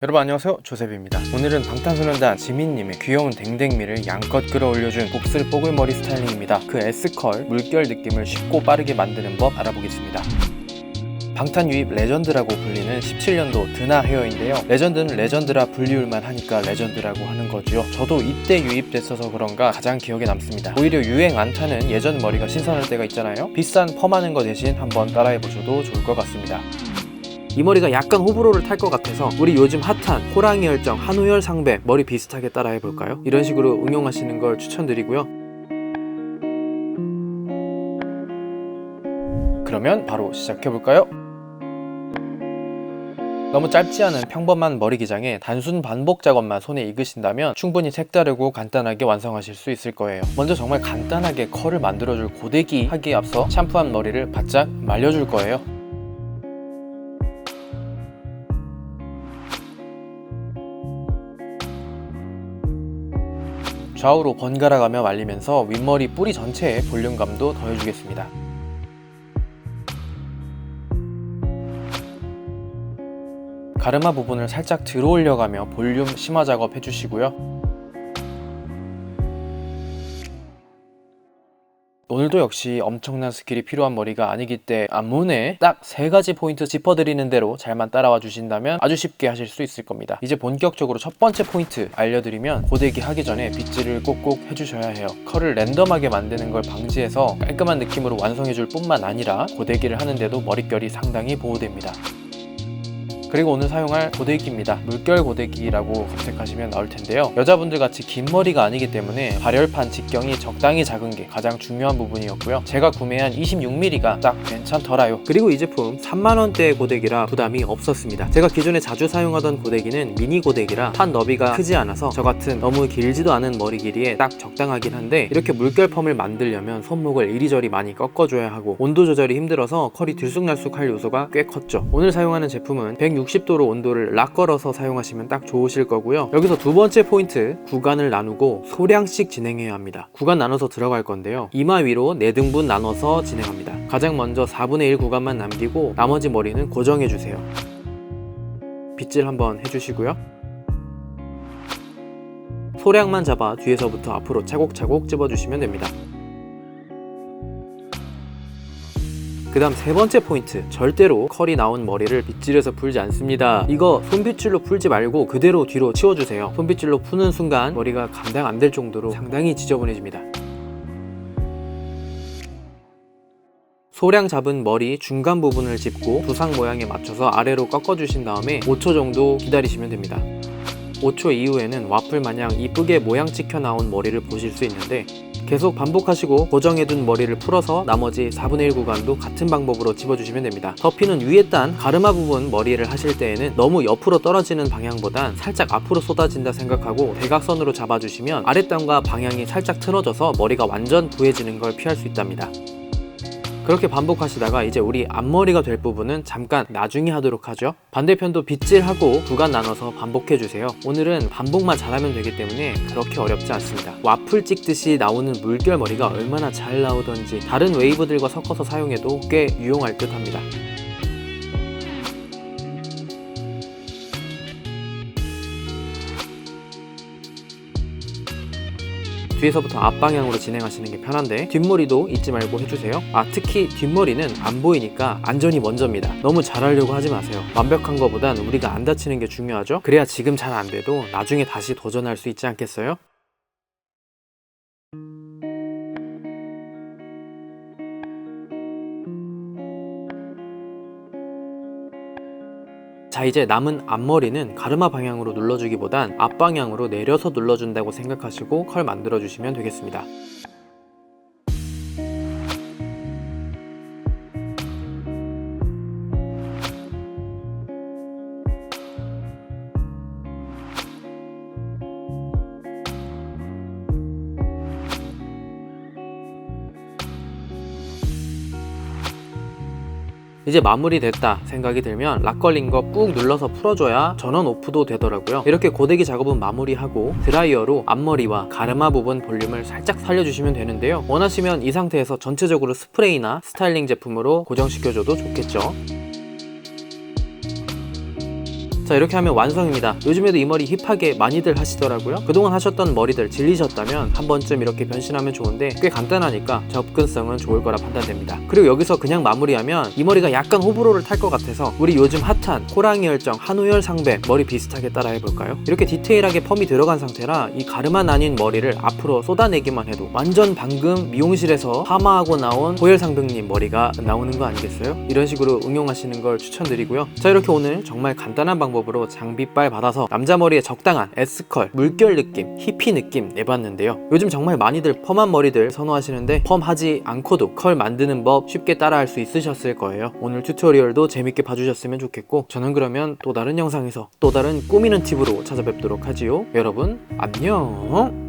여러분 안녕하세요, 조셉입니다. 오늘은 방탄소년단 지민님의 귀여운 댕댕미를 양껏 끌어올려준 곱슬 뽀글머리 스타일링입니다. 그 S컬 물결 느낌을 쉽고 빠르게 만드는 법 알아보겠습니다. 방탄 유입 레전드라고 불리는 17년도 드나 헤어인데요. 레전드는 레전드라 불리울만 하니까 레전드라고 하는 거죠. 저도 이때 유입됐어서 그런가 가장 기억에 남습니다. 오히려 유행 안 타는 예전 머리가 신선할 때가 있잖아요. 비싼 펌하는 거 대신 한번 따라해보셔도 좋을 것 같습니다. 이 머리가 약간 호불호를 탈 것 같아서 우리 요즘 핫한 호랑이 열정 한우열 상배 머리 비슷하게 따라 해볼까요? 이런 식으로 응용하시는 걸 추천드리고요. 그러면 바로 시작해볼까요? 너무 짧지 않은 평범한 머리 기장에 단순 반복 작업만 손에 익으신다면 충분히 색다르고 간단하게 완성하실 수 있을 거예요. 먼저 정말 간단하게 컬을 만들어줄 고데기 하기에 앞서 샴푸한 머리를 바짝 말려줄 거예요. 좌우로 번갈아가며 말리면서 윗머리 뿌리 전체에 볼륨감도 더해주겠습니다. 가르마 부분을 살짝 들어 올려가며 볼륨 심화 작업 해주시고요. 오늘도 역시 엄청난 스킬이 필요한 머리가 아니기 때문에 앞문에 딱 3가지 포인트 짚어드리는 대로 잘만 따라와 주신다면 아주 쉽게 하실 수 있을 겁니다. 이제 본격적으로 첫 번째 포인트 알려드리면 고데기 하기 전에 빗질을 꼭꼭 해주셔야 해요. 컬을 랜덤하게 만드는 걸 방지해서 깔끔한 느낌으로 완성해줄 뿐만 아니라 고데기를 하는데도 머릿결이 상당히 보호됩니다. 그리고 오늘 사용할 고데기입니다. 물결 고데기라고 검색하시면 나올 텐데요. 여자분들 같이 긴 머리가 아니기 때문에 발열판 직경이 적당히 작은 게 가장 중요한 부분이었고요. 제가 구매한 26mm가 딱 괜찮더라요. 그리고 이 제품 3만원대의 고데기라 부담이 없었습니다. 제가 기존에 자주 사용하던 고데기는 미니 고데기라 판 너비가 크지 않아서 저 같은 너무 길지도 않은 머리 길이에 딱 적당하긴 한데 이렇게 물결 펌을 만들려면 손목을 이리저리 많이 꺾어줘야 하고 온도 조절이 힘들어서 컬이 들쑥날쑥할 요소가 꽤 컸죠. 오늘 사용하는 제품은 160도로 온도를 락 걸어서 사용하시면 딱 좋으실 거고요. 여기서 두 번째 포인트, 구간을 나누고 소량씩 진행해야 합니다. 구간 나눠서 들어갈 건데요. 이마 위로 4등분 나눠서 진행합니다. 가장 먼저 4분의 1 구간만 남기고 나머지 머리는 고정해주세요. 빗질 한번 해주시고요. 소량만 잡아 뒤에서부터 앞으로 차곡차곡 찝어주시면 됩니다. 그 다음 세 번째 포인트, 절대로 컬이 나온 머리를 빗질해서 풀지 않습니다. 이거 손빗질로 풀지 말고 그대로 뒤로 치워주세요. 손빗질로 푸는 순간 머리가 감당 안 될 정도로 상당히 지저분해집니다. 소량 잡은 머리 중간 부분을 짚고 두상 모양에 맞춰서 아래로 꺾어주신 다음에 5초 정도 기다리시면 됩니다. 5초 이후에는 와플 마냥 이쁘게 모양 찍혀 나온 머리를 보실 수 있는데 계속 반복하시고 고정해둔 머리를 풀어서 나머지 4분의 1 구간도 같은 방법으로 집어주시면 됩니다. 덮이는 위에 단 가르마 부분 머리를 하실 때에는 너무 옆으로 떨어지는 방향보단 살짝 앞으로 쏟아진다 생각하고 대각선으로 잡아주시면 아랫단과 방향이 살짝 틀어져서 머리가 완전 부해지는 걸 피할 수 있답니다. 그렇게 반복하시다가 이제 우리 앞머리가 될 부분은 잠깐 나중에 하도록 하죠. 반대편도 빗질하고 구간 나눠서 반복해주세요. 오늘은 반복만 잘하면 되기 때문에 그렇게 어렵지 않습니다. 와플 찍듯이 나오는 물결 머리가 얼마나 잘 나오던지 다른 웨이브들과 섞어서 사용해도 꽤 유용할 듯 합니다. 뒤에서부터 앞방향으로 진행하시는 게 편한데 뒷머리도 잊지 말고 해주세요. 특히 뒷머리는 안 보이니까 안전이 먼저입니다. 너무 잘하려고 하지 마세요. 완벽한 거보단 우리가 안 다치는 게 중요하죠. 그래야 지금 잘 안 돼도 나중에 다시 도전할 수 있지 않겠어요? 자, 이제 남은 앞머리는 가르마 방향으로 눌러주기보단 앞방향으로 내려서 눌러준다고 생각하시고 컬 만들어주시면 되겠습니다. 이제 마무리됐다 생각이 들면 락 걸린 거 꾹 눌러서 풀어줘야 전원 오프도 되더라고요. 이렇게 고데기 작업은 마무리하고 드라이어로 앞머리와 가르마 부분 볼륨을 살짝 살려주시면 되는데요. 원하시면 이 상태에서 전체적으로 스프레이나 스타일링 제품으로 고정시켜줘도 좋겠죠. 자, 이렇게 하면 완성입니다. 요즘에도 이 머리 힙하게 많이들 하시더라고요. 그동안 하셨던 머리들 질리셨다면 한 번쯤 이렇게 변신하면 좋은데 꽤 간단하니까 접근성은 좋을 거라 판단됩니다. 그리고 여기서 그냥 마무리하면 이 머리가 약간 호불호를 탈 것 같아서 우리 요즘 핫한 호랑이 열정 한우열 상배 머리 비슷하게 따라 해볼까요? 이렇게 디테일하게 펌이 들어간 상태라 이 가르마 나뉜 머리를 앞으로 쏟아내기만 해도 완전 방금 미용실에서 파마하고 나온 호열 상병님 머리가 나오는 거 아니겠어요? 이런 식으로 응용하시는 걸 추천드리고요. 자, 이렇게 오늘 정말 간단한 방법으로 장비빨 받아서 남자 머리에 적당한 S컬, 물결 느낌, 히피 느낌 내봤는데요. 요즘 정말 많이들 펌한 머리들 선호하시는데 펌하지 않고도 컬 만드는 법 쉽게 따라할 수 있으셨을 거예요. 오늘 튜토리얼도 재밌게 봐주셨으면 좋겠고, 저는 그러면 또 다른 영상에서 또 다른 꾸미는 팁으로 찾아뵙도록 하지요. 여러분 안녕.